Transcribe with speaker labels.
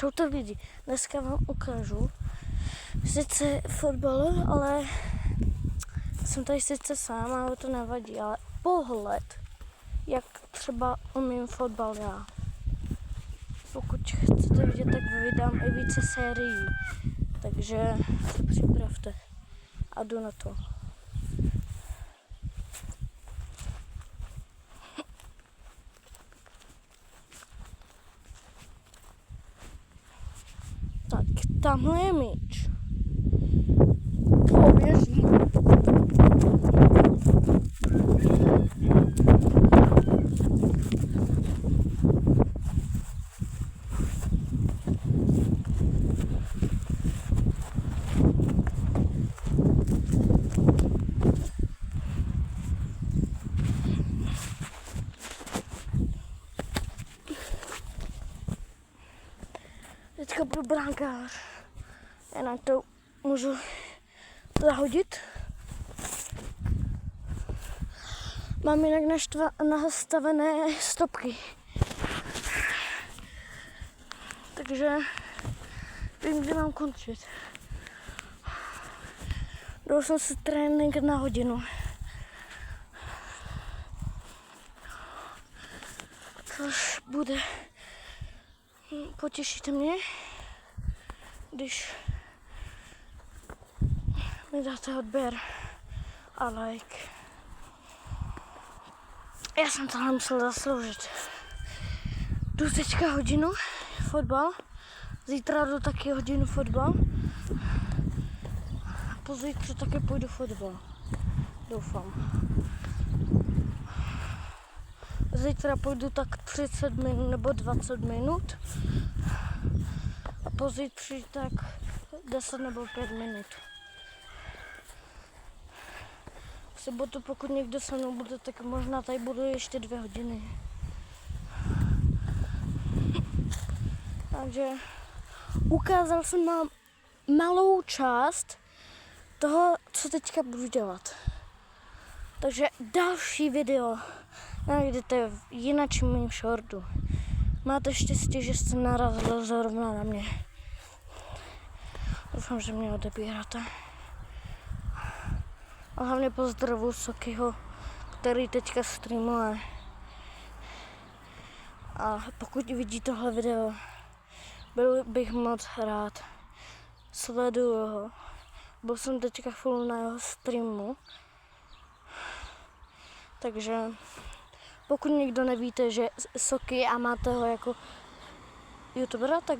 Speaker 1: Čaute lidi, dneska vám ukážu sice fotbal, ale jsem tady sice sám, ale to nevadí, ale pohled, jak třeba umím fotbal já. Pokud chcete vidět, tak vydám i více sérií, takže se připravte a jdu na to. Tak, tamhle je míč. Poběží. Teďka budu brankář. Jinak to můžu zahodit. Mám jinak nastavené stopky. Takže vím, kdy mám končit. Dal jsem si trénink na hodinu. Což bude... Potěšíte mě, když mi dáte odběr a like. Já jsem to nemusel zasloužit. Jdu teďka hodinu fotbal, zítra jdu taky hodinu fotbal, pozítří taky půjdu fotbal. Doufám. Zítra půjdu tak 30 minut nebo 20 minut a pozítří tak 10 nebo 5 minut. V sobotu, pokud někdo se mnou bude, tak možná tady budu ještě 2 hodiny. Takže ukázal jsem vám malou část toho, co teďka budu dělat. Takže další video najdete v jinačím mým shortu. Máte štěstí, že jste narazili zrovna na mě. Doufám, že mě odebíráte. A hlavně pozdravuji Sokyho, který teďka streamuje. A pokud vidí tohle video, byl bych moc rád. Sleduju ho. Byl jsem teďka full na jeho streamu. Takže pokud někdo nevíte, že Soky a máte ho jako youtubera, tak